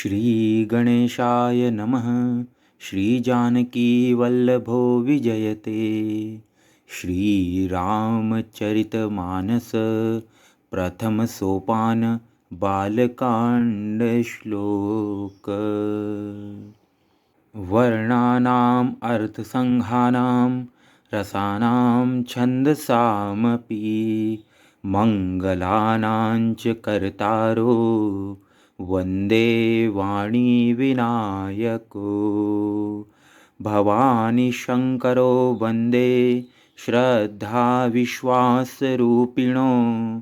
श्रीगणेशाय नमः। श्रीजानकीवल्लभो विजयते। श्रीरामचरितमानस प्रथमसोपान बालकाण्डश्लोक। वर्णानाम् अर्थसंघानां रसानां छन्दसामपि मङ्गलानां च कर्तारो वन्दे वाणीविनायको। भवानी शङ्करो वन्दे श्रद्धाविश्वासरूपिणो।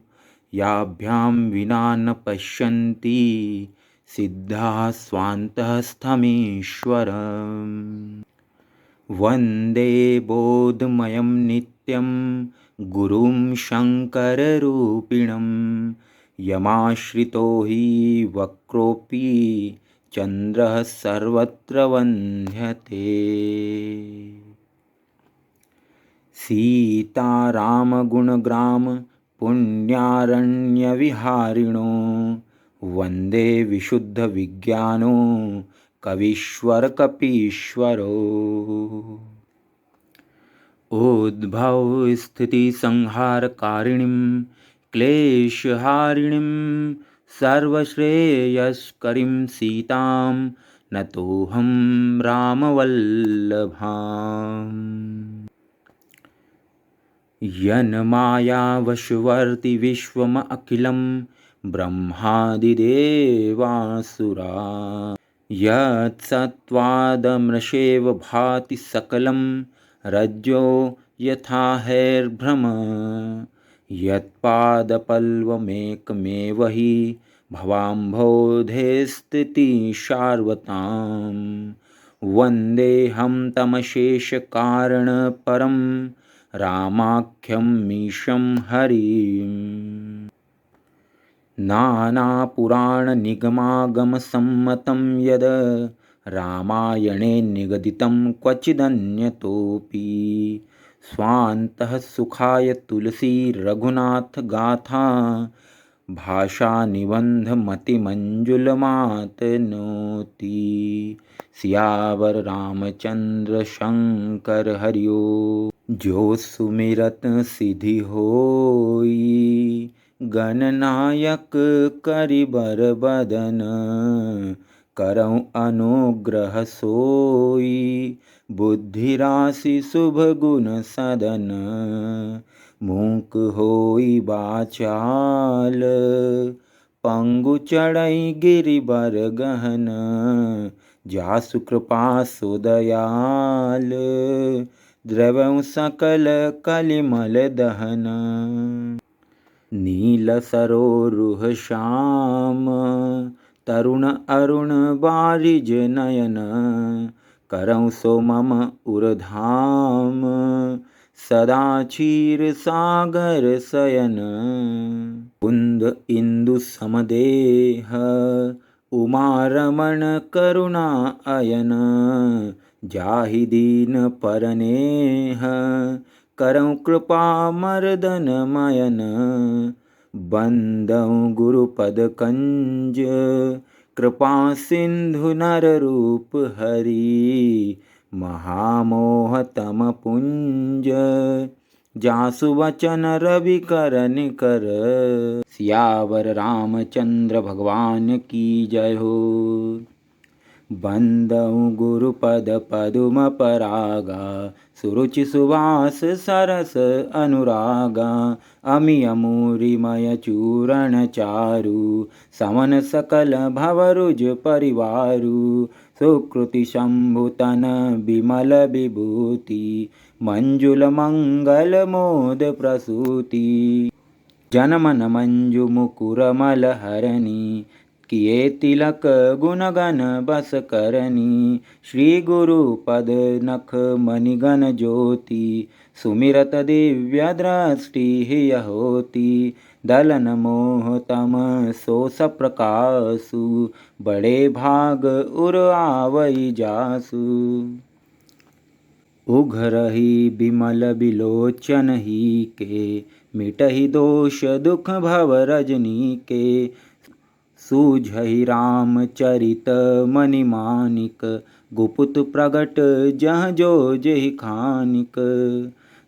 याभ्यां विना न पश्यन्ति सिद्धाः स्वान्तस्थमीश्वरम्। वन्दे बोधमयं नित्यं गुरुं शङ्कररूपिणं। यमाश्रितो हि वक्रोऽपि चन्द्रः सर्वत्र वन्द्यते। सीतारामगुणग्राम पुण्यारण्यविहारिणो। वन्दे विशुद्धविज्ञानो कवीश्वरकपीश्वरो। उद्भवस्थितिसंहारकारिणीं क्लेशहारिणीं सर्वश्रेयस्करीं सीतां नतोऽहं रामवल्लभाम्। यन्मायावशवर्ति विश्वमखिलं ब्रह्मादिदेवासुरा। यत्सत्त्वादमृषेव भाति सकलं रज्जो यथा हैर्भ्रम। यत्पादपल्लवमेकमेव हि भवाम्भोधेस्थितिशार्वताम्। वन्देऽहं तमशेषकारणपरं रामाख्यमीशं हरिम्। नानापुराणनिगमागमसम्मतं यद् रामायणे निगदितं क्वचिदन्यतोऽपि। स्वान्तः सुखाय तुलसी रघुनाथगाथा भाषानिबन्धमतिमञ्जुलमातनोति। सियावर रामचन्द्र शंकर हरियो। जो सुमिरत सिद्धि होई गणनायक करिबर बदन। करऊँ अनुग्रह सोई बुद्धि राशि शुभ गुण सदन। मूक होई बाचाल पंगु चढ़ई गिरिबर गहन। जासु कृपा सो दयाल द्रवऊँ सकल कलिमल दहन। नील सरोरुह श्याम तरुण अरुण बारिज नयन। करऊँ सो मम उरधाम सदा क्षीर सागर शयन। कुंद इंदु समदेह उमारमण करुणा अयन। जाहि दीन परनेह करऊँ कृपा मर्दन मयन। बंदऊँ गुरुपद कंज कृपा सिंधु नर रूप हरि। महामोह तम पुंज जासु वचन रवि कर निकर। सियावर रामचंद्र भगवान की जय हो। बंदऊँ गुरुपद पदुम परागा सुरुचि सुवास सरस अनुरागा। अमि अमूरिमय चूरण चारु समन सकल भवरुज परिवारु। सुकृति शंभुतन विमल विभूति मंजुल मंगल मोद प्रसूति। जनमन मंजु मुकुर मल हरणी किए तिलक गुणगण बस करनी। श्री गुरु पद नख मणिगण ज्योति सुमिरत दिव्य दृष्टि होती। दलन मोह तम सोस प्रकाशु बड़े भाग उर आवई जासु। उघरहि बिमल बिलोचन ही के मिटहि दोष दुख भव रजनी के। सूझहि रामचरित मणिमानिक, गुपुत प्रगट जह जो जेहि खानिक।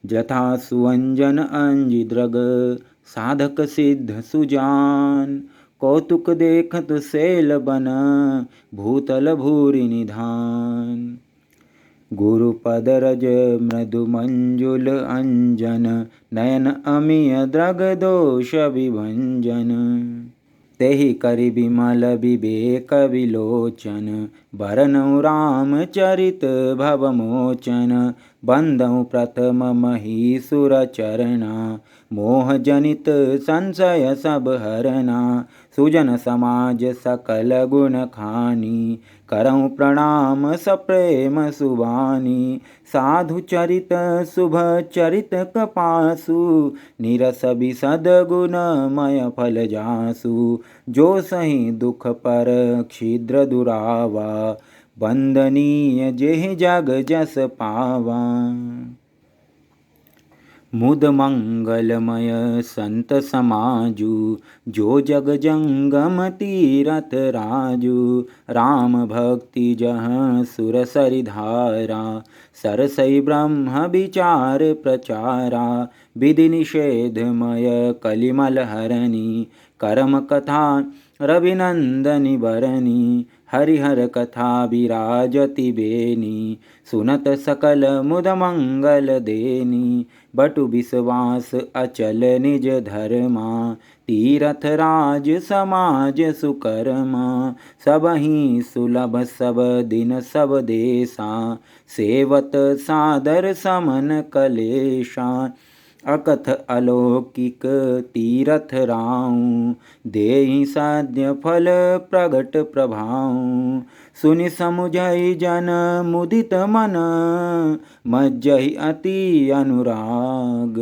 जथा सुअंजन अंजिद्रग, साधक सिद्ध सुजान, कौतुक देखत सेल बन, भूतल भूरि निधान। गुरुपद रज मृदु मंजुल अंजन, नयन अमिय द्रग दोष विभंजन। तेहि करि बिमल विवेक विलोचन, बरनउ रामचरित भवमोचन। बंदउ प्रथम महीसुर चरना, मोह जनित संशय सब हरना। सुजन समाज सकल गुण खानी, करऊँ प्रणाम सप्रेम सुबानी। साधु चरित शुभ चरित कपासु, निरस बिसद गुणमय फल जासु। जो सही दुख पर छिद्र दुरावा, वंदनीय जेहि जग जस पावा। मुद मंगलमय संत समाजु, जो जग जंगम तीरथ राजु। राम भक्ति जहाँ सुर सरि धारा, सरसई ब्रह्म विचार प्रचारा। विधि निषेधमय कलिमल हरणी, करम कथा रविनंदनि बरनी। हरिहर कथा विराजति बेनी, सुनत सकल मुद मंगल देनी। बटु विश्वास अचल निज धर्मा, तीरथ राज समाज सुकर्मा। सबहि सुलभ सब दिन सब देशा, सेवत सादर समन कलेशा। अकथ अलौकिक तीरथ राऊँ, देहि साध्य फल प्रगट प्रभाऊँ। सुनि समुझइ जन मुदित मन, मज्जहि अति अनुराग।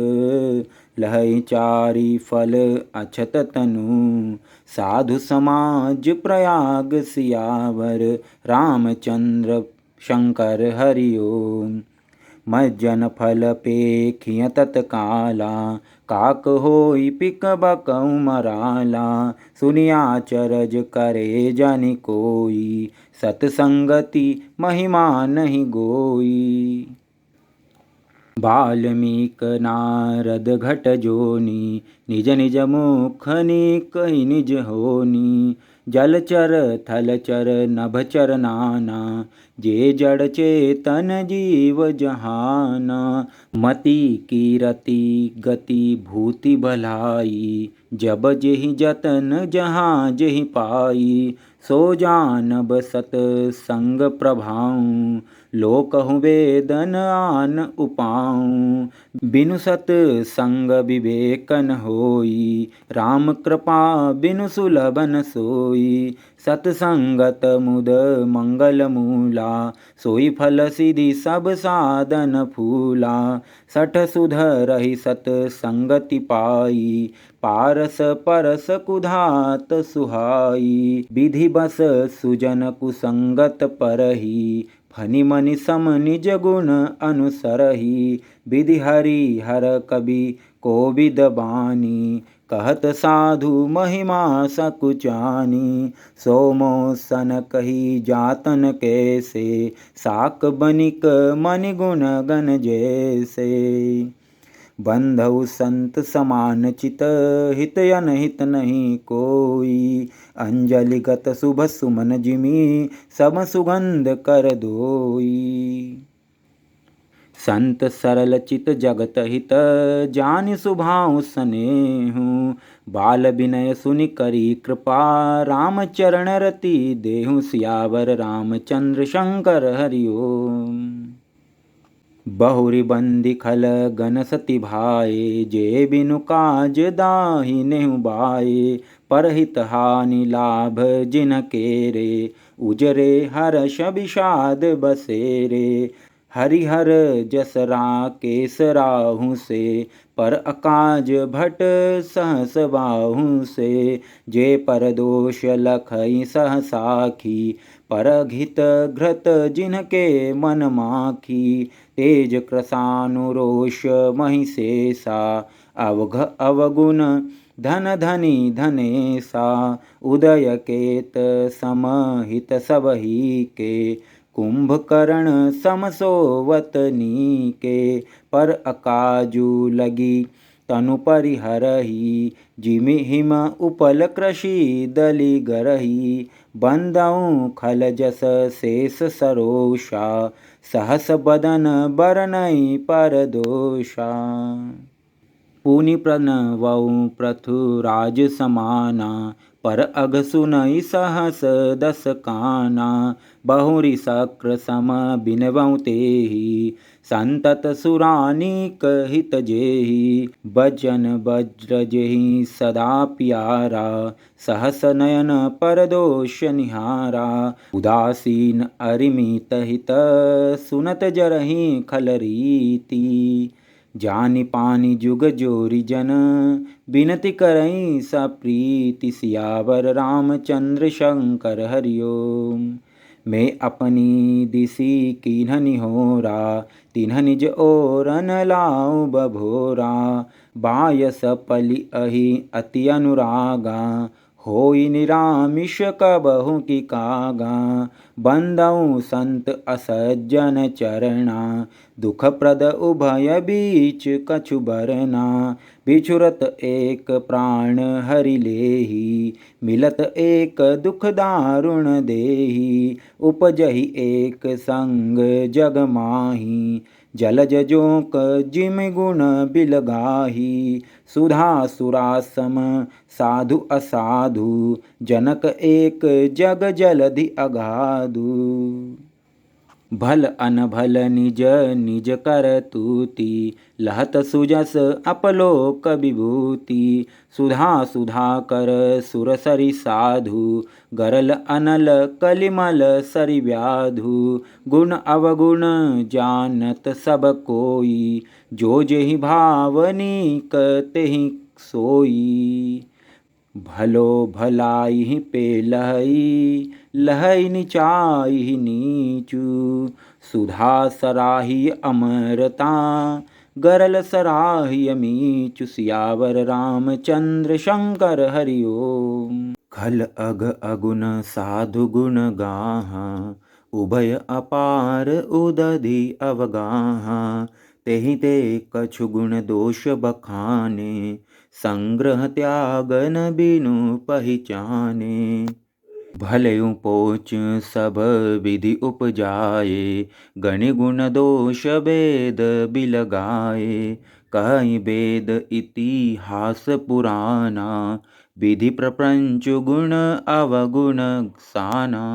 लहै चारि फल अछत तनु, साधु समाज प्रयाग सियावर। रामचंद्र शंकर हरि ओम। मज्जन फल पेखिय तत्काला, काक होई पिक बकऊ मराला। सुनिया चरज करे जनि कोई, सतसंगति महिमा नहीं गोई। वाल्मीक नारद घट जोनी, निज निज मुख कहि निज होनी। जलचर थलचर नभचर नाना, जे जड़ चेतन जीव जहाना। मति कीरति गति भूति भलाई, जब जेहि जतन जहाँ जेहि पाई। सो जानब सत संग प्रभाऊँ, लोकहु वेदन आन उपाऊँ। बिनु सत संग विवेक न होई, राम कृपा बिनु सुलभ न सोई। सतसंगत मुद मंगल मूला, सोई फल सिधि सब साधन फूला। सठ सुधरहि सत संगति पाई, पारस परस कुधात सुहाई। विधि बस सुजन कुसंगत परही, फनि मनि सम निज गुण अनुसरही। विधि हरि हर कवि कोविद बानी, कहत साधु महिमा सकुचानी। सोमो सन कही जातन कैसे, साक बनिक मनि गुण गण जैसे। बंधु संत समान चित, हित अनहित नहीं कोई। अंजलिगत शुभ सुमन जिमि, सब सुगंध कर दोई। संत सरल चित जगत हित, जानि सुभाऊ सनेहु। बाल विनय सुनि करी कृपा, राम चरण रति देहु सियावर। रामचंद्र शंकर हरि ओम। बहुरी बंदी खल गन सति भाए, जे बिनु काज दाहि नेहु बाए। परहित हानि लाभ जिन केरे, उजरे हर्ष विषाद बसेरे। हरिहर जस राकेश राहु से, पर अकाज भट सहस बाहु से। जे पर दोष लखई सह साखी, परघित घृत जिनके मन माखी। तेज कृसानुरोष महिषेषा, अवघ अवगुण धन धनी धनेसा। उदय केत समहित सबही के, कुंभकर्ण समसोवत नीके। पर अकाजु लगी तनु परिहरही, जिमि हिम उपल कृषि दलि गरही। बंदऊ खल जस शेष सरोषा, सहस बदन बरनई पर दोषा। पुनि प्रणवऊ पृथुराज समाना, पर अघ सुनई सहस दस काना। बहुरी शक्र सम बिनवऊ तेहि, संतत सुरानीक हित जेहि। बचन वज्र जेहि सदा प्यारा, सहस नयन पर दोष निहारा। उदासीन अरिमित हित, सुनत जरहि खल रीति। जानि पानि जुग जोरी जन, बिनति करई सप्रीति। सियावर रामचंद्र शंकर हरि ओम। मैं अपनी दिसि कीन्ह निहोरा, तिन्ह निज ओरन लाऊ बभोरा। बायस पलि अहि अति अनुरागा, होई निरामिष कबहु की कागा। बंदऊ संत असज्जन चरणा, दुख प्रद उभय बीच कछु बरना। बिछुरत एक प्राण हरि लेहि, मिलत एक दुख दारुण देहि। उपजहि एक संग जग माही, जलज जोक जिमि गुण बिलगाही। सुधा सुरा सम साधु असाधु, जनक एक जग जलधि अगाधु। भल अनभल निज निज कर तूति, लहत सुजस अपलोक विभूति। सुधा सुधा कर सुर सरि साधु, गरल अनल कलिमल सरि व्याधु। गुण अवगुण जानत सब कोई, जो जेहि भावनिक तेहि सोई। भलो भलाई पे लहई, लहई नीचाई नीचू। सुधा सराही अमरता, गरल सराही मीचु। सियावर रामचंद्र शंकर हरि ओम। खल अघ अगुन साधु गुण गाहा, उभय अपार उदधि अवगाहा। तेहि ते कछु गुण दोष बखाने, संग्रह त्यागन बिनु पहिचाने। भलेउ पोच सब विधि उपजाए, गणि गुण दोष वेद बिलगाए। कहि वेद इतिहास पुराना, विधि प्रपंच गुण अवगुण साना।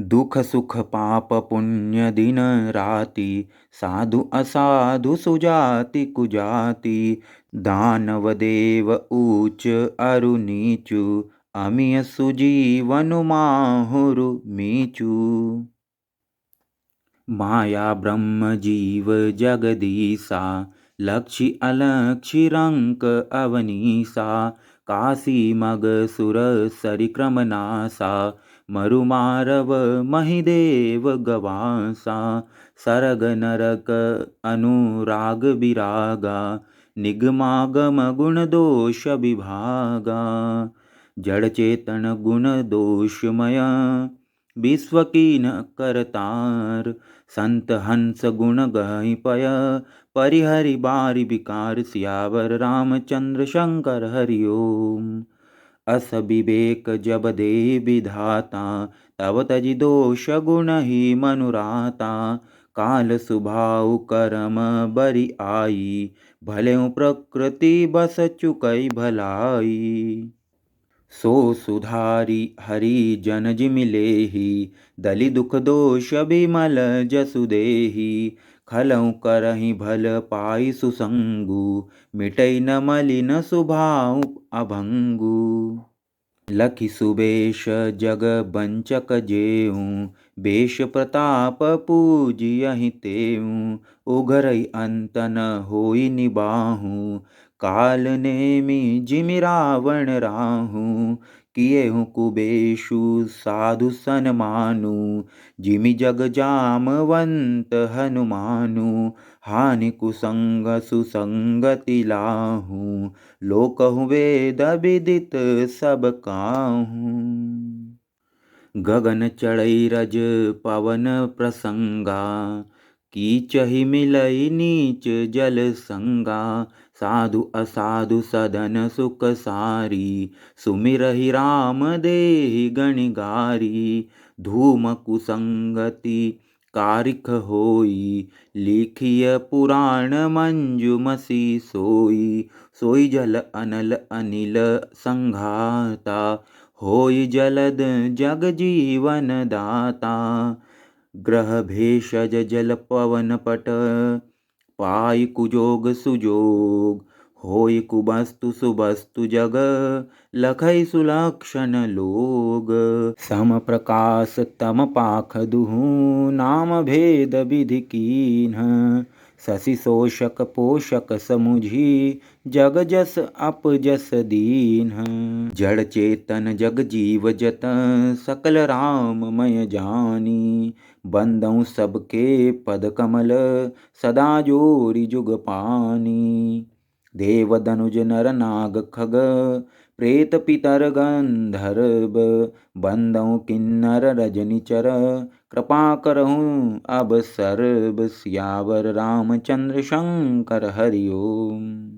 दुख सुख पाप पुण्य दिन राति, साधु असाधु सुजाति कुजाति। दानव देव ऊच अरु नीचु, अमिय सुजीवनु माहुरु मीचु। माया ब्रह्म जीव जगदीसा, लक्षि अलक्षि रंक अवनीसा। काशी मग सुर सरि क्रम नासा, मरु मारव महिदेव गवासा। सरग नरक अनुराग विरागा, निगमागम गुण दोष विभागा। जड़ चेतन गुण दोषमय, विश्व कीन करतार। संत हंस गुण गहि पय, परिहरि बारि विकार। सियावर रामचंद्र शंकर हरि ओम। अस विवेक जब दे विधाता, तब तजि दोष गुण ही मनुराता। काल सुभाउ करम बरि आई, भलेउ प्रकृति बस चुकई भलाई। सो सुधारी हरि जन जिमि लेहि, दलि दुख दोष बिमल जसु देहि। खलउ करहि भल पाई सुसंगु, मिटई न मलिन सुभाउ अभंगु। लखि सुबेश जग बंचक जेऊ, बेश प्रताप पूजियहि तेऊ। उघरई अंत न होई निबाहु, काल नेमि जिमि रावण राहु। किएहु कुबेशु साधु सनमानु, जिमि जग जामवंत हनुमानु। हानि कुसंग सुसंगति लाहू, लोकहु वेद विदित सब काहू। गगन चढ़ई रज पवन प्रसंगा, कीचहि मिलई नीच जल संगा। साधु असाधु सदन सुख सारी, सुमिरहि राम देहि गणिगारी। धूम कुसंगति कारिख होई, लिखिय पुराण मंजुमसी सोई। सोई जल अनल अनिल संघाता, होई जलद जग जीवन दाता। ग्रह भेषज जल पवन पट, पाई कुजोग सुजोग। होई कुबस्तु सुबस्तु जग, लखई सुलक्षण लोग। सम प्रकाश तम पाख दुहु, नाम भेद विधि कीन्ह। शशि शोषक पोषक समुझी, जग जस अपजस दीन्ह। जड़ चेतन जग जीव जत, सकल राममय जानी। बंदऊँ सबके पद कमल, सदा जोरि जुग पानी। देव दनुज नर नाग खग, प्रेत पितर गंधर्व। बंदऊँ किन्नर रजनिचर, कृपा करहूँ अब सर्व। सियावर रामचंद्र शंकर हरि ओम।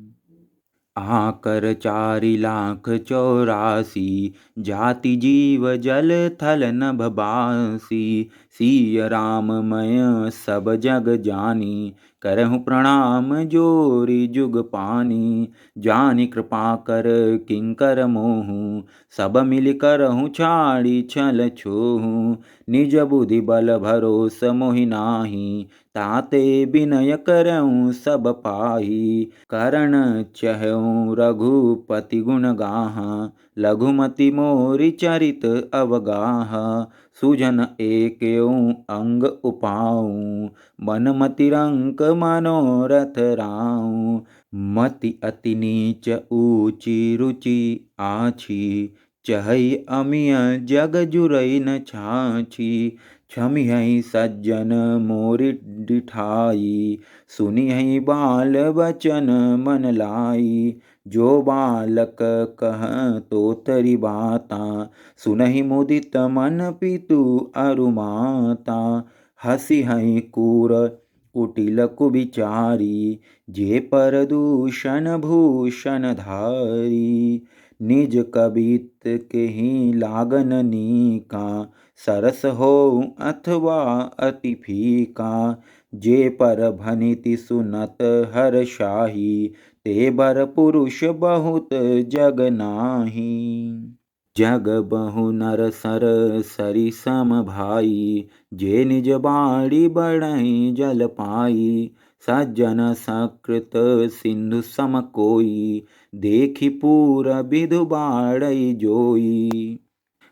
आकर 4,84,00,000, जाति जीव जल थल नभ बासी। सिय राम मैं सब जग जानी, करहु प्रणाम जोरि जुग पानी। जानि कृपा कर किंकर मोहु, सब मिल करहु छाड़ी छल छोहु। निज बुद्धि बल भरोस मोहि नाही, ताते विनय करऊँ सब पाही। करण चहऊँ रघुपति गुण गाहा, लघुमति मोरि चरित अवगाहा। सुजन एकेऊँ अंग उपाऊँ, मन मति रंक मनोरथ राऊँ। मति अति नीच ऊची रुचि आछी, चहई अमिय जग जुरई न छाछी। क्षमिहै सज्जन मोरि डिठाई, सुनिहै बाल बचन मन लाई। जो बालक कह तो तरि बाता, सुनहि मुदित मन पितु अरु माता। हसिहै कूर कुटिल कुबिचारी, जे पर दूषण भूषण धारी। निज कबित केहि लागन नीका, सरस होऊँ अथवा अति फीका। जे पर भनिति सुनत हर्षाहि, ते बर पुरुष बहुत जग नाही। जग बहु नर सर सरि सम भाई, जे निज बाड़ी बढ़ई जल पाई। सज्जन सकृत सिंधु सम कोई, देखि पूर विधु बाड़ई जोई।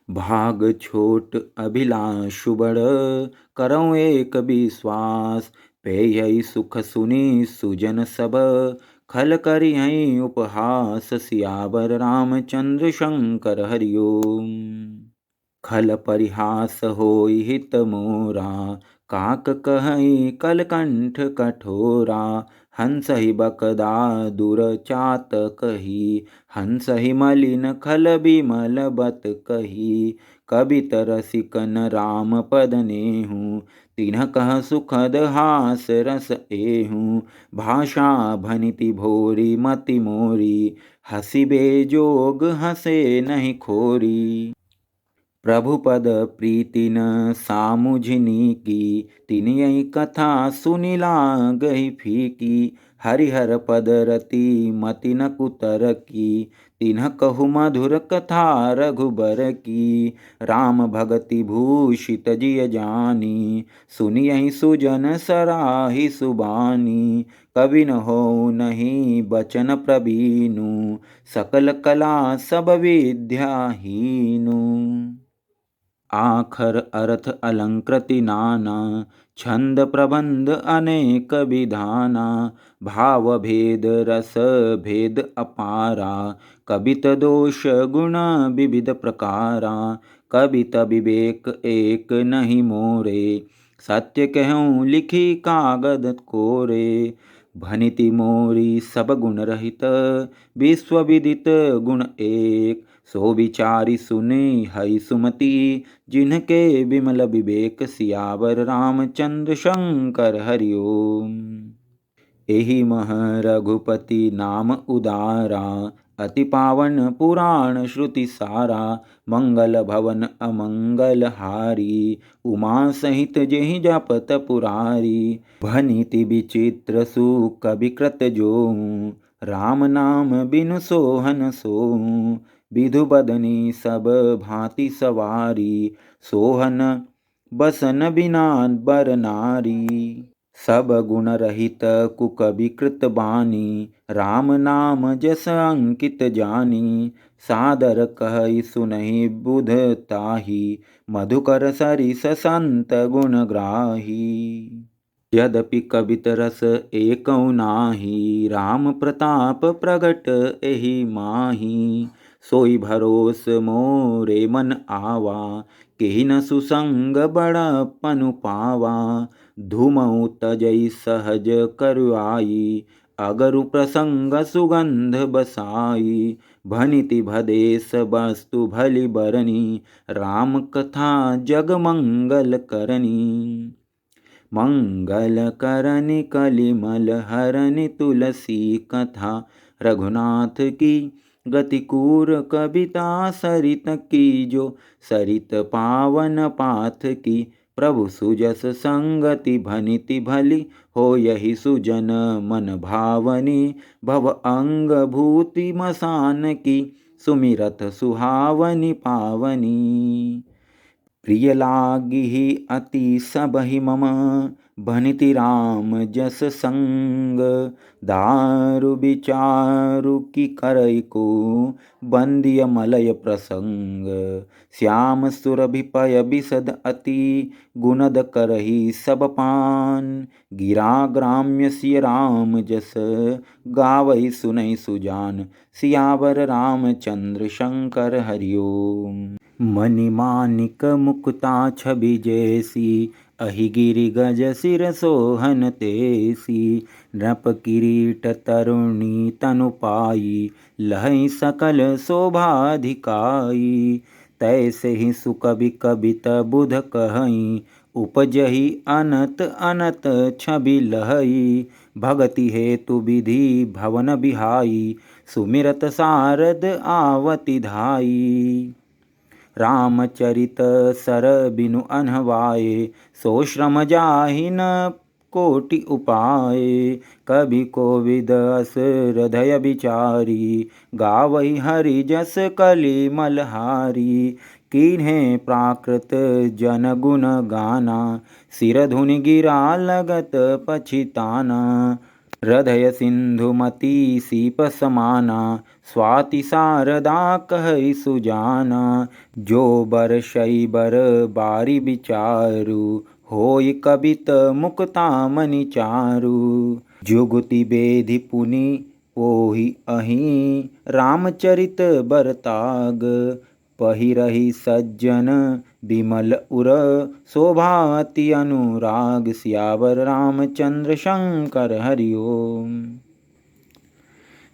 भाग छोट अभिलाषु बड़, करऊँ एक विश्वास। पेयहि सुख सुनि सुजन सब, खल करिहै उपहास। सियावर रामचंद्र शंकर हरि ओम। खल परिहास होई हित मोरा, काक कहई कलकंठ कठोरा। हंसहि बकदा दुर चात कही, हंसहि मलिन खल बिमल बत कही। कबित रसिकन राम पद नेहु, तिन्ह कह सुखद हास रस एहु। भाषा भनिति भोरी मति मोरी, हसिबे जोग हसे नहीं खोरी। प्रभु पद प्रीति न सामुझनी की, तिनियहि कथा सुनि लागहि फीकी। हरिहर पद रति मति न कुतर की, तिन्ह कहु मधुर कथा रघुबर की। राम भगति भूषित जिय जानी, सुनियहि सुजन सराहि सुबानी। कवि न होऊँ नहीं बचन प्रबीनु, सकल कला सब विद्या हीनु। आखर अर्थ अलंकृति नाना, छंद प्रबंध अनेक विधाना, भाव भेद रस भेद अपारा, कवित दोष गुण विविध प्रकारा, कवित विवेक एक नहीं मोरे, सत्य कहूँ लिखी कागद कोरे, भनिति मोरी सब गुण रहित, विश्व विदित गुण एक, सो विचारी सुने हरि सुमति, जिनके विमल विवेक सियावर रामचंद्र शंकर हरि ओम। एहि मह रघुपति नाम उदारा, अति पावन पुराण श्रुति सारा, मंगल भवन अमंगल हारी, उमा सहित जेहि जपत पुरारी, भनिति विचित्र सुख विकृत जोहू, राम नाम बिनु सोहन सोहू, विधु बदनी सब भांति सवारी, सोहन बसन बिना बर नारी, सब गुण रहित कुक विकृत बानी, राम नाम जस अंकित जानी, सादर कहि सुनहि बुध ताही, मधुकर सरिस संत गुण ग्राही। यद्यपि कवित रस एकौ नाही, राम प्रताप प्रगट एहि माही, सोई भरोस मोरे मन आवा, केहि न सुसंग बड़पनु पावा, धूमऊ तजई सहज करुआई, अगरु प्रसंग सुगंध बसाई, भनिति भदेश वस्तु भली बरनी, राम कथा जग मंगल करनी, मंगल करनि कलिमल हरनि तुलसी कथा, रघुनाथ की गतिकूर कविता सरित की, जो सरित पावन पाथ की, प्रभु सुजस संगति भनिति भली, हो यही सुजन मन भावनी, भव अंग भूति मसान की, सुमिरत सुहावनी पावनी, प्रिय लागिहि अति सबहि मम, भनिति राम जस संग, दारु विचारु की करई को, बंदिय मलय प्रसंग, श्याम सुरभि पय बिसद अति, गुणद करही सब पान, गिरा ग्राम्य सिय राम जस, गावई सुनई सुजान, सियावर रामचंद्र शंकर हरि ओम। मणिमानिक मुकुता छवि जैसी, अहि गिरि गज सिर सोहन तेसी, नृप किरीट तरुणी तनु पाई, लहै सकल शोभाधिकाई, तैसे ही सुकवि कवित बुध कहई, उपजहि अनत अनत छवि लहई, भगति हेतु विधि भवन बिहाई, सुमिरत सारद आवति धाई, रामचरित सर बिनु अनहवाए, सो श्रम जाहि न कोटि उपाय, कवि कोविद अस हृदय विचारी, गावई हरि जस कलि मलहारी, कीन्हे प्राकृत जन गुण गाना, सिर धुनि गिरा लगत पछिताना, हृदय सिंधुमती सीप समाना, स्वाति शारदा कहई सुजाना, जो बरषई बर बारी विचारु, होई कवित मुक्ता मनि चारु, जुगति बेधि पुनि पोहि अहि, रामचरित बरताग, पहिरहि सज्जन विमल उर, शोभा अति अनुराग, सियावर रामचंद्र शंकर हरि ओम।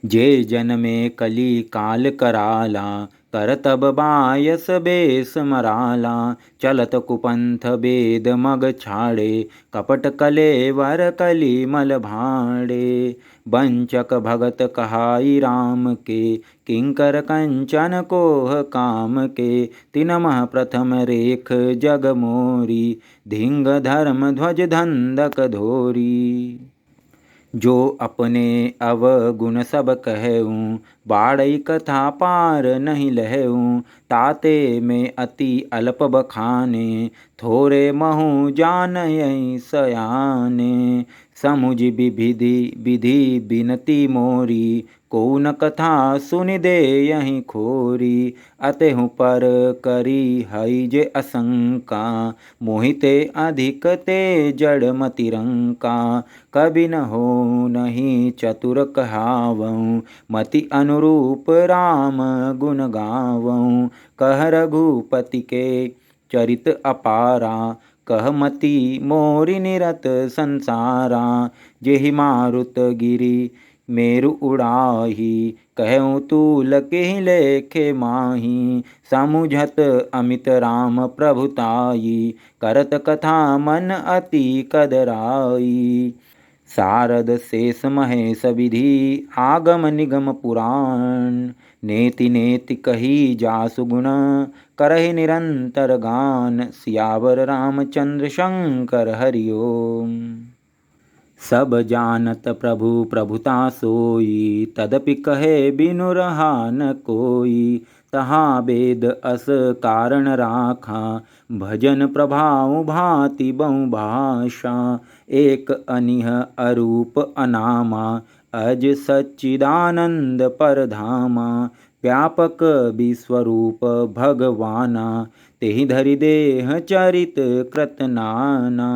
जे जन्मे कली काल कराला, करतब बायस बेस मराला, चलत कुपंथ वेद मग छाड़े, कपट कलेवर कली मल भाड़े, वंचक भगत कहाई राम के, किंकर कंचन कोह काम के, तिनमह प्रथम रेख जग मोरी, धिंग धर्म ध्वज धंधक धोरी, जो अपने अवगुण सब कहूँ, बाड़ई कथा पार नहीं लहूँ, ताते में अति अल्प बखाने, थोरे महु जानई सयाने, समुझ विधि विधि बिनती मोरी, को न कथा सुनि दे यहीं खोरी। अतहु पर करी हई जे असंका, मोहिते अधिक ते जड़ मति रंका। कभी न हो नहीं चतुर कहावऊँ, मति अनुरूप राम गुण गावऊँ। कह रघुपति के चरित अपारा, कह मति मोरि निरत संसारा। जेहि मारुत गिरि मेरु उड़ाही, कहऊँ तूल केहि लेखे माही। समुझत अमित राम प्रभुताई, करत कथा मन अति कदराई। सारद शेष महेश विधि आगम निगम पुराण, नेति नेति कही जासु गुण करहि निरंतर गान। सियावर रामचंद्र शंकर हरि ओम। सब जानत प्रभु प्रभुता सोई, तदपि कहे बिनु रहा न कोई। तहाँ वेद अस कारण राखा, भजन प्रभाव भांति बहु भाषा। एक अनिह अरूप अनामा, अज सच्चिदानंद परधामा। व्यापक विश्वरूप भगवाना, तेहि धरि देह चरित कृत नाना।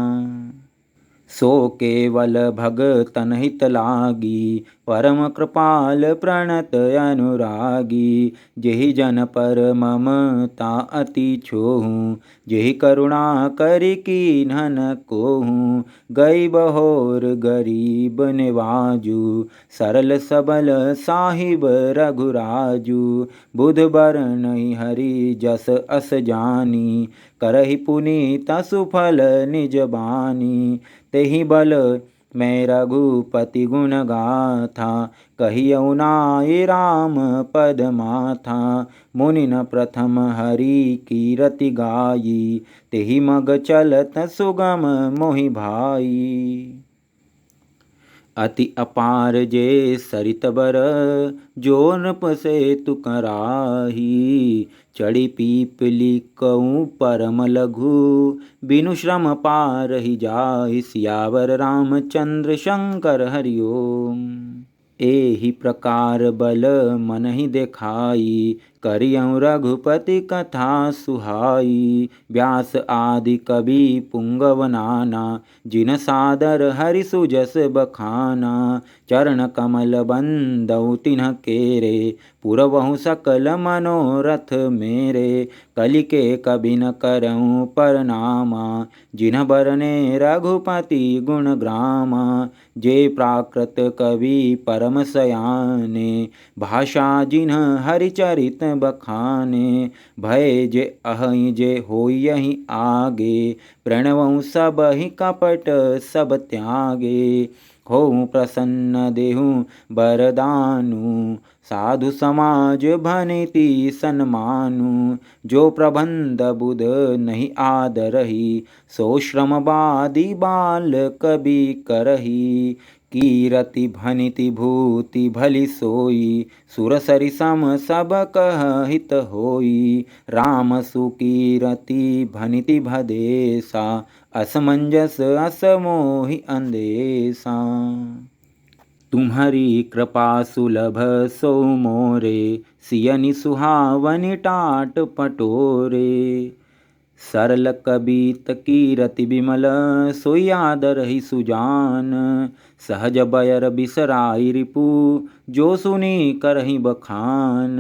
सो केवल भगतन हित लागी, परम कृपाल प्रणत अनुरागी। जेहि जन पर ममता अति छोहू, जेहि करुणा करि कीन्ह न कोहू। गई बहोर गरीब निवाजू, सरल सबल साहिब रघुराजू। बुध बर नहीं हरि जस अस जानी, करहि पुनीत सुफल निज बानी। तेहि बल मैं रघुपति गुण गाथा, कहियौ नाइ राम पद माथा। मुनि न प्रथम हरि कीरति गाई, तेहि मग चलत सुगम मोहि भाई। अति अपार जे सरित बर, जो नृप सेतु कराही। चढ़ी पीपली कऊँ परम लघु, बिनु श्रम पारहि जाहि। सियावर रामचंद्र शंकर हरि ओम। एहि प्रकार बल मनहि देखाई, करियौ रघुपति कथा सुहाई। व्यास आदि कवि पुंगव नाना, जिन सादर हरि सुजस बखाना। चरण कमल बंदौ तिन्ह केरे, पुरवहु सकल मनोरथ मेरे। कलि के कबि न करऊँ परनामा, जिन्ह बरने रघुपति गुण ग्रामा। जे प्राकृत कवि परम सयाने, भाषा जिन्ह हरिचरित बखाने। भय जे अहि जे होयहि आगे, प्रणवउ सबहि कपट सब त्यागे। होऊँ प्रसन्न देहु बरदानु, साधु समाज भनिति सन्मानु। जो प्रबंध बुध नहीं आदरहि, सो श्रम बादि बाल कबि करही। कीरति भनिति भूति भली सोई, सुर सरि सम सब कह हित होई। राम सुकीरति भनिति भदेसा, असमंजस अस मोहि अंदेसा। तुम्हारी कृपा सुलभ सो मोरे, सियनि सुहावनि टाट पटोरे। सरल कबीत कीरति बिमल, सोई आदरहि सुजान। सहज बयर बिसराई रिपु, जो सुनी करहि बखान।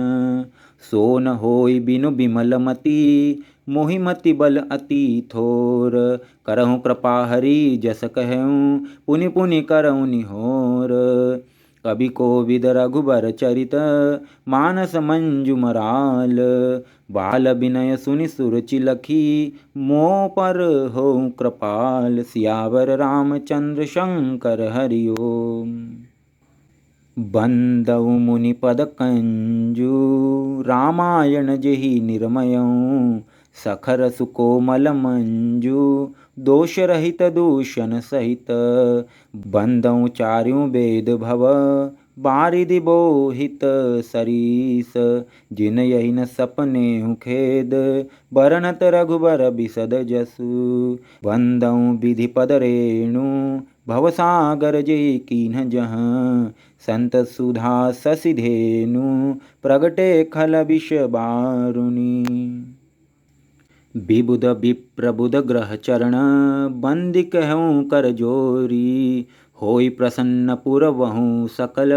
सो न होई बिनु बिमल मति, मोहि मति बल अति थोर। करहु कृपा हरि जस कहऊँ, पुनि पुनि करऊँ निहोर। कवि कोविद रघुबर चरित, मानस मंजु मराल। बाल विनय सुनि सुरचि लखी, मोह पर होऊँ कृपाल। सियावर रामचंद्र शंकर हरि ओम। बंदउ मुनि पद कंजु, रामायण जेहि निर्मयऊँ। सखर सुकोमल मंजु, दोष रहित दूषण सहित। बंदउ चार्यों वेद भव, बारिधि बोहित सरीस। जिन यही न सपनेहु खेद, बरनत रघुबर बिसद जसु। बंदउ विधि पद रेणु, भवसागर जे कीन्ह जह संत सुधा ससिधेनु प्रगटे खल विष बारुनी विबुध विप्रबुध ग्रह चरण बंदी कहूँ कर जोरी होई प्रसन्न पुरवहु सकल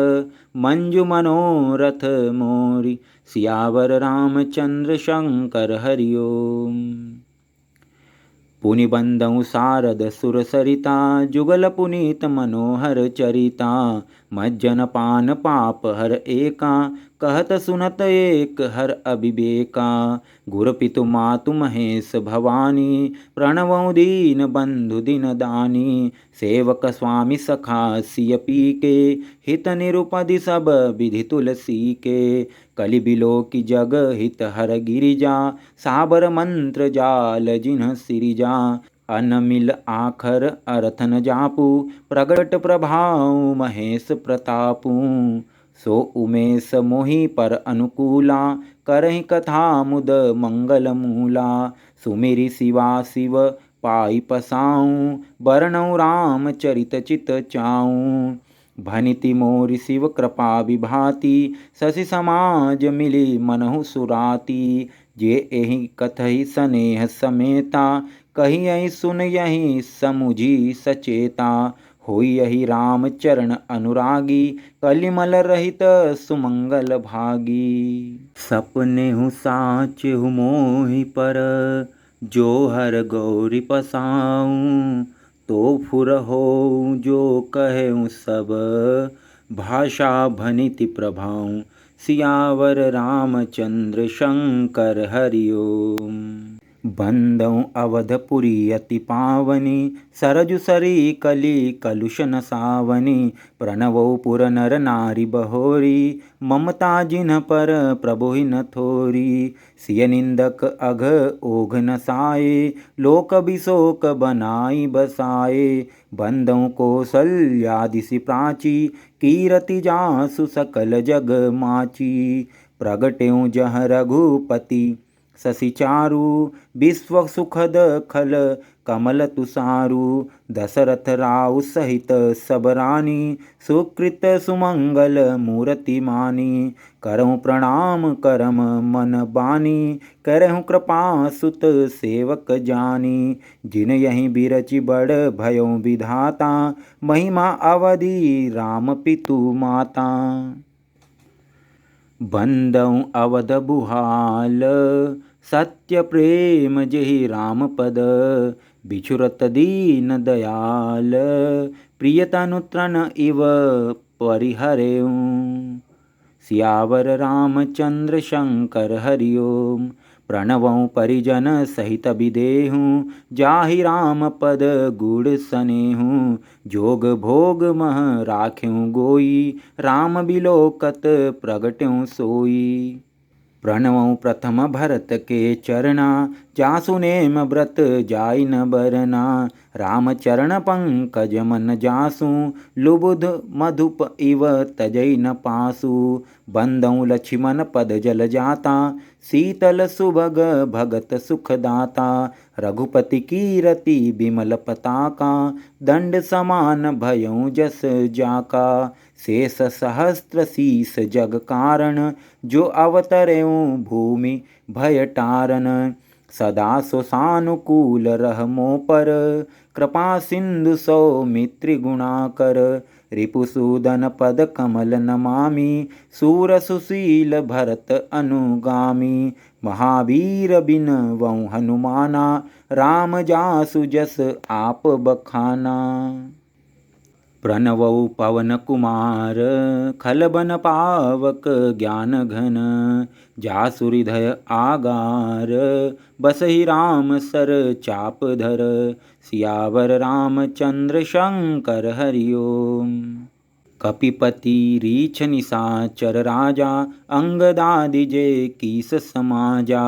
मंजु मनोरथ मोरी सियावर रामचंद्र शंकर हरि ओम। पुनि बंदऊ सारद सुर सरिता जुगल पुनीत मनोहर चरिता मज्जन पान पाप हर एका कहत सुनत एक हर अविवेका गुर पितु मातु महेश भवानी प्रणवं दीन बंधु दिन दानी सेवक स्वामी सखा सिय पी के हित निरुपधि सब विधि तुलसी के कलि बिलो की जग हित हर गिरिजा साबर मंत्र जाल जिन्ह सिरिजा अन मिल आखर अर्थ न जापू प्रगट प्रभाव महेश प्रतापू सो उमेश मोहि पर अनुकूला करहि कथा मुद मंगल मूला सुमिरि शिवा शिव पाई पसाऊं बरनऊ राम चरित चित चाऊं भनिति मोरि शिव कृपा विभाति शशि समाज मिली मनहु सुराती जे एहि कथहि स्नेह समेता कही यही सुन यही समुझी सचेता होई यही राम चरण अनुरागी कलिमल रहित सुमंगल भागी सपने हूँ साच हूँ मोहि पर जो हर गौरी पसाऊं तो फुर हो जो कहूँ सब भाषा भनिति प्रभाऊं सियावर रामचंद्र शंकर हरि ओम। बंदऊ अवधपुरी अति पावनी सरजु सरी कली कलुषन सावनी प्रणवो पुर नर नारी बहोरी ममता जिन्ह पर प्रभु न थोरी सिय निंदक अघ ओघ न साये लोक बिशोक बनाई बसाए बंदऊ कौसल्यादिसि प्राची कीरति जासु सकल जग माची प्रगट्यों जह रघुपति शशि चारु विश्व सुखद खल कमल तुषारु दशरथ राउ सहित सब रानी सुकृत सुमंगल मूर्ति मानी करहु प्रणाम करम मन बानी करहु कृपा सुत सेवक जानी जिन यही बिरचि बड़ भयो विधाता महिमा अवधि राम पितु माता बंदऊ अवध बुहाल सत्य प्रेम जेहि राम पद बिछुरत दीन दयाल प्रियतनु तृण इव परिहरेऊ सियावर रामचंद्र शंकर हरि ओम। प्रणवं परिजन सहित विदेहूँ जाहि राम पद गुड़ सनेहूँ जोग भोग मह राख्यूँ गोई राम बिलोकत प्रगट्यों सोई प्रणवं प्रथम भरत के चरना जासु नेम व्रत जाई न बरना राम चरण पंकज मन जासु लुबुध मधुप इव तजई न पासु बंदऊ लक्ष्मण पद जल जाता शीतल सुभग भगत सुखदाता रघुपति कीरति बिमल पताका दंड समान भयऊ जस जाका शेष सहस्त्र शीस जग कारण जो अवतरेऊँ भूमि भय टारन सदा सुसानुकूल रह मो पर कृपा सिंधु सौमित्रि गुणाकर रिपुसूदन पद कमल नमामि सूर सुशील भरत अनुगामी महावीर बिन वहु हनुमाना राम जासु जस आप बखाना प्रणवौ पवन कुमार खलबन पावक ज्ञान घन जासु हृदय आगार बसहि राम सर चाप धर सियावर रामचंद्र शंकर हरि ओम। कपिपति रीछ निशाचर राजा अंगदादि जे कीस समाजा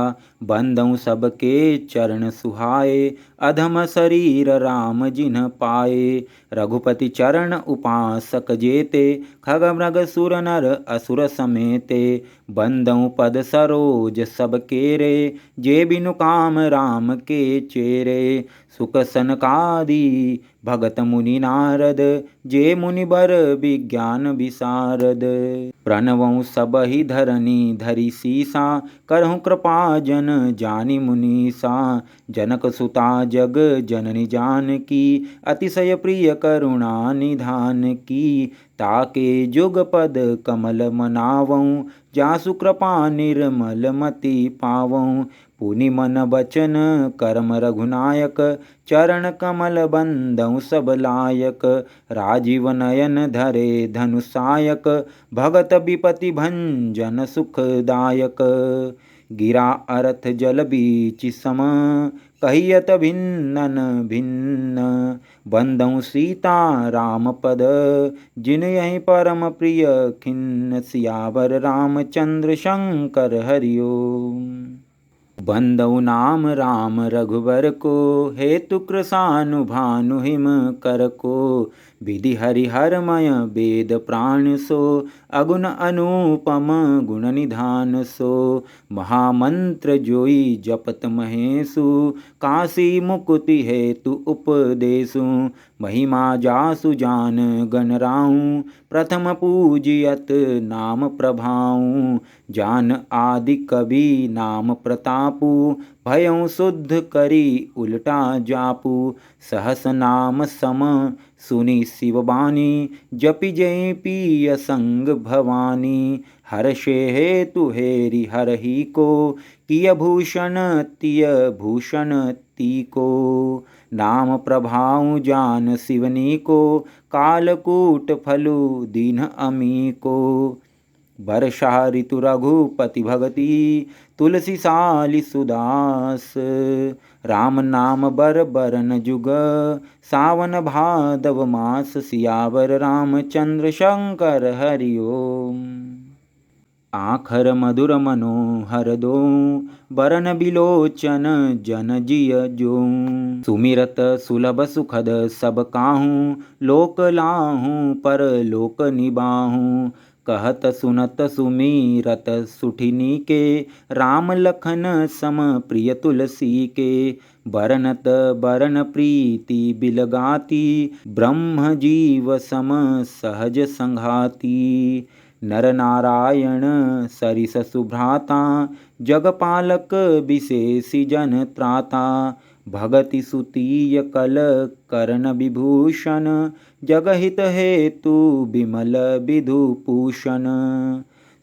बंदऊँ सबके चरण सुहाए, अधम शरीर राम जिन्ह पाए। रघुपति चरण उपासक जेते, खग मृग सुर नर असुर समेते। बंदऊँ पद सरोज सब केरे, जे बिनु काम राम के चेरे। सुख सनकादि भगत मुनि नारद, जे मुनि बर विज्ञान विशारद। प्रणवऊँ सबहि धरनी धरि सीसा, करहु कृपा जन जानि मुनीसा। जनक सुता जग जननी जानकी, अतिशय प्रिय करुणा निधान की। ताके जुग पद कमल मनावऊँ, जासु कृपा निर्मल मति पावऊँ। पुनि मन बचन कर्म रघुनायक, चरण कमल बंदऊँ सब लायक। राजीव नयन धरे धनुषायक, भगत विपति भंजन सुखदायक। गिरा अरथ जल बीच सम, कहियत भिन्नन भिन्न। बंदऊँ सीता राम पद, जिन यहि परम प्रिय खिन्न। सियावर रामचंद्र शंकर हरि ओम। बंदऊ नाम राम रघुबर को, हेतु कृसानु भानु हिम कर को। विधि हरिहरमय वेद प्राण सो, अगुण अनुपम गुण निधान सो। महामंत्र जोई जपत महेशु, काशी मुकुति हेतु उपदेशु। महिमा जासु जान गण राऊँ, प्रथम पूजियत नाम प्रभाऊँ। जान आदि कवि नाम प्रतापु, भयउ शुद्ध करी उल्टा जापू। सहस नाम सम सुनि शिवबानी, जपि जय पिय संग भवानी। हर्षे हेतु हेरि हरहि को, किय भूषण तिय भूषण तीको। नाम प्रभाऊ जान शिवनी को, कालकूट फलु दीन अमी को। वर्षा ऋतु रघुपति भगति, तुलसी साली सुदास। राम नाम बर बरन जुग, सावन भादव मास। सियावर रामचंद्र शंकर हरि ओम। आखर मधुर मनोहर दो, बरन बिलोचन जन जिय जो। सुमिरत सुलभ सुखद सब काहू, लोक लाहू पर लोक निबाहू। कहत सुनत सुमीरत सुठिनी के, राम लखन सम प्रिय तुलसी के। बरनत बरन प्रीति बिलगाती, ब्रह्म जीव सम सहज संघाती। नर नारायण सरिस सुभ्राता, जगपालक विशेषि जन त्राता। भगति सुतीय कल करण विभूषण, जगहित हेतु विमल विधुभूषण।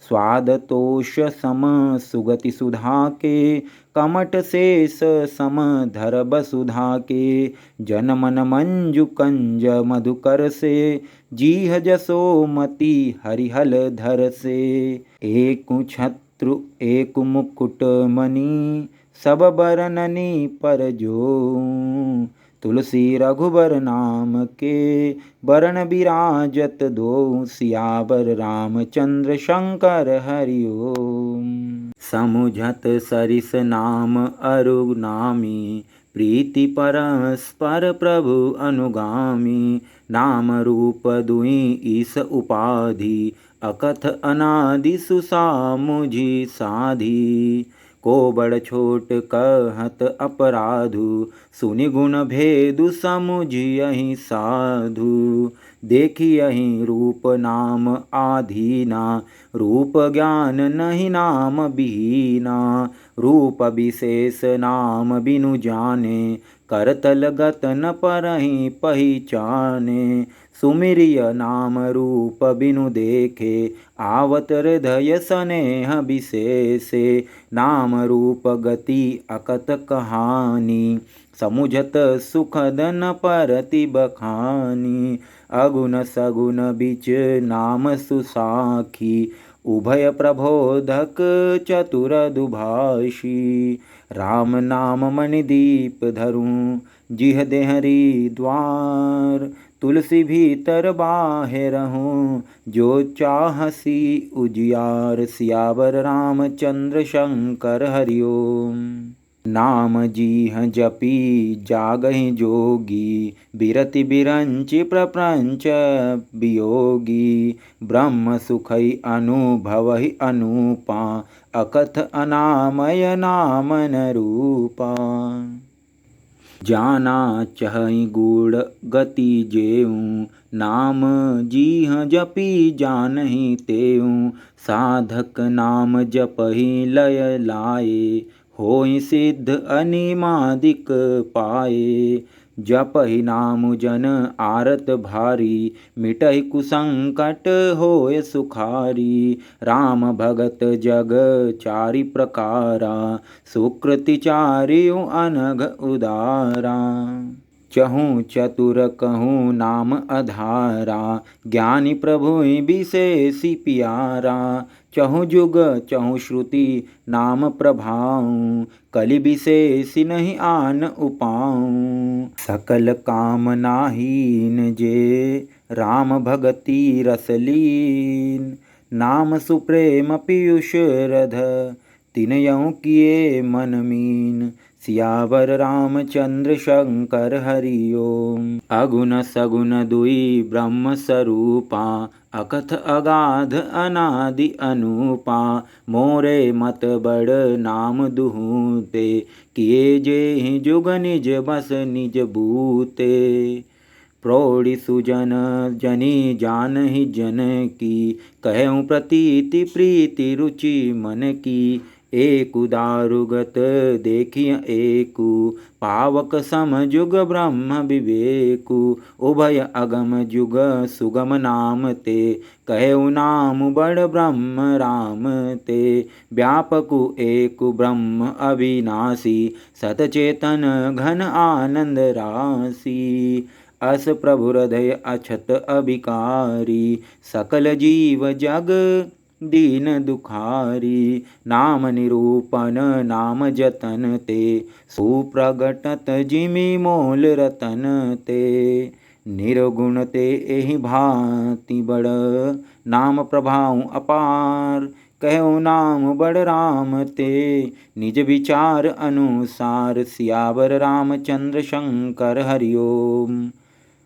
स्वाद तोष सम सुगति सुधा के, कमट शेष सम धर बसुधा के। जन मन मंजु कंज मधुकर से, जीह जसोमति हरिहल धर से। एकु छत्रु एकु मुकुट मणि, सब बरननि पर जो। तुलसी रघुबर नाम के, बरन बिराजत दो। सियावर रामचंद्र शंकर हरि ओम। समुझत सरिस नाम अरु नामी, प्रीति परस्पर प्रभु अनुगामी। नाम रूप दुई ईस उपाधि, अकथ अनादि सुसामुझि साधी। को बड़ छोट कहत अपराधु, सुनि गुण भेदु समुझियहि साधु। देखियहि रूप नाम आधीना, रूप ज्ञान नहि नाम बीना। रूप विशेष नाम बिनु जाने, करतल गत न परहि पहिचाने। सुमिरिय नाम रूप बिनु देखे, आवत हृदय स्नेह विशेषे। नाम रूप गति अकत कहानी, समुझत सुखद न परति बखानी। अगुण सगुण बिच नाम सुसाखी, उभय प्रबोधक चतुर दुभाषी। राम नाम मणिदीप धरूं, जिह देहरी द्वार। तुलसी भीतर बाहिर हूँ, जो चाहसी उजियार। सियावर रामचंद्र शंकर हरि ओम। नाम जीह जपी जागहि जोगी, बिरति बिरंचि प्रपंच वियोगी। ब्रह्म सुखै अनुभवहि अनुपा, अकथ अनामय नामन रूपा। जाना चहई गूढ़ गति जेऊँ, नाम जीह जपी जानहि तेऊँ। साधक नाम जपहि लय लाए, होई सिद्ध अनिमादिक पाए। जपहि नाम जन आरत भारी, मिटहि कुसंकट होय सुखारी। राम भगत जग चारि प्रकारा, सुकृति चारिउ अनघ उदारा। चहु चतुर कहूँ नाम अधारा, ज्ञानी प्रभुइ विशेषि पियारा। चहु जुग चहु श्रुति नाम प्रभाऊँ, कलि विशेषि नहीं आन उपाऊँ। सकल कामनाहीन जे, राम भगति रस लीन। नाम सुप्रेम पीयूष रध, तिनयउ किए मन मीन। सियावर रामचंद्र शंकर हरि ओम। अगुन सगुन दुई ब्रह्म स्वरूपा, अकथ अगाध अनादि अनूपा। मोरे मत बड़ नाम दुहु ते, किए जेहि जुग निज बस निज बूते। प्रौढ़ि सुजन जनी जानहि जन की, कहूँ प्रतीति प्रीति रुचि मन की। एकु दारुगत देखिय एकु, पावक सम जुग ब्रह्म विवेकु। उभय अगम जुग सुगम नाम ते, कहु नाम बड़ ब्रह्म राम ते। व्यापकु एकु ब्रह्म अविनाशी, सतचेतन घन आनंद राशि। अस प्रभु हृदय अछत अभिकारी, सकल जीव जग दीन दुखारी। नाम निरूपण नाम जतन ते, सुप्रगटत जिमि मोल रतन ते। निर्गुण ते एहि भांति बड़, नाम प्रभाव अपार। कहु नाम बड़ राम ते, निज विचार अनुसार। सियावर रामचंद्र शंकर हरि ओम।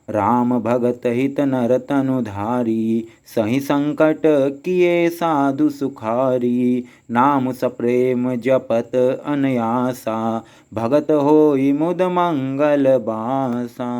राम भगत हित नर तनु धारी, सही संकट किए साधु सुखारी। नाम सप्रेम जपत अनयासा, भगत होई मुद मंगल बासा।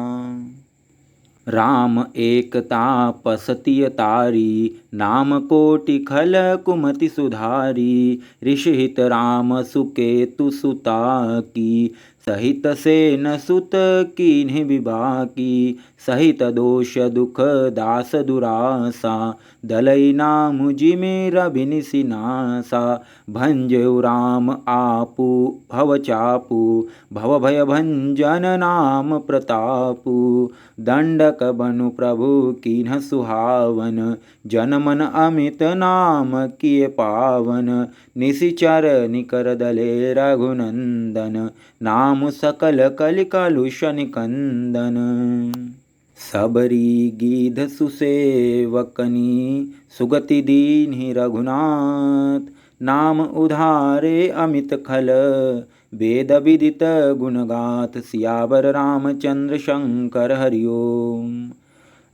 राम एकता पसतिय तारी, नाम कोटि खल कुमति सुधारी। ऋषिहित राम सुकेतु सुता की, सहित सेन सुत कीन्हि विबाकी। सहित दोष दुख दास दुरासा, दलई नाम जिमि रवि निसि नासा। भंजउ राम आपु भव चापु, भव भय भंजन नाम प्रतापु। दंडक बनु प्रभु कीन्ह सुहावन, जन मन अमित नाम किए पावन। निशिचर निकर दले रघुनंदन, नाम सकल कलि कलुष निकंदन। सबरी गीध सुसेवकनी, सुगति दीन्हि रघुनाथ। नाम उधारे अमित खल, वेद विदित गुणगाथ। सियावर रामचंद्र शंकर हरि ओम।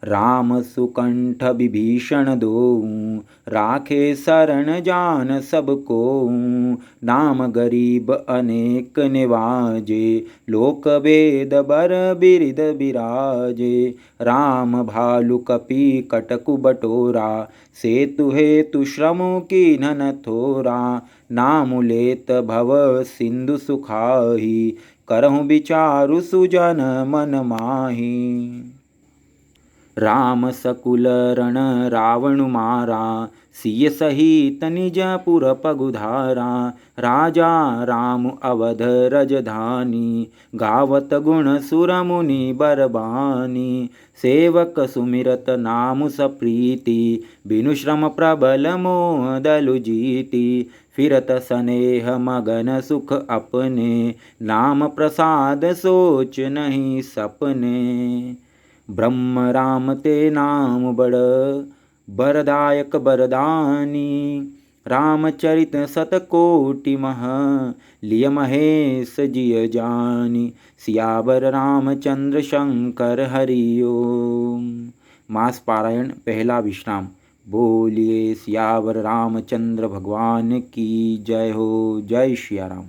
राम सुकंठ विभीषण दोऊ, राखे शरण जान सब कोऊ। नाम गरीब अनेक निवाजे, लोक वेद बर बिरिद बिराजे। राम भालु कपि कटकु बटोरा, सेतु हेतु श्रमु कीन्ह न थोरा। नाम लेत भव सिंधु सुखाही, करहु विचारु सुजन मन माही। राम सकुल रण रावण मारा, सिय सहित निज पुर पगुधारा। राजा राम अवध रजधानी, गावत गुण सुर मुनि बरबानी। सेवक सुमिरत नाम सप्रीति, बिनु श्रम प्रबल मोह दलु जीति। फिरत स्नेह मगन सुख अपने, नाम प्रसाद सोच नहीं सपने। ब्रह्म राम ते नाम बड़ बरदायक बरदानी। रामचरित सतकोटि मह लिय महेश जिय जानी। सियावर रामचंद्र शंकर हरि ओम। मास पारायण पहला विश्राम। बोलिए सियावर रामचंद्र भगवान की जय हो। जय श्री राम।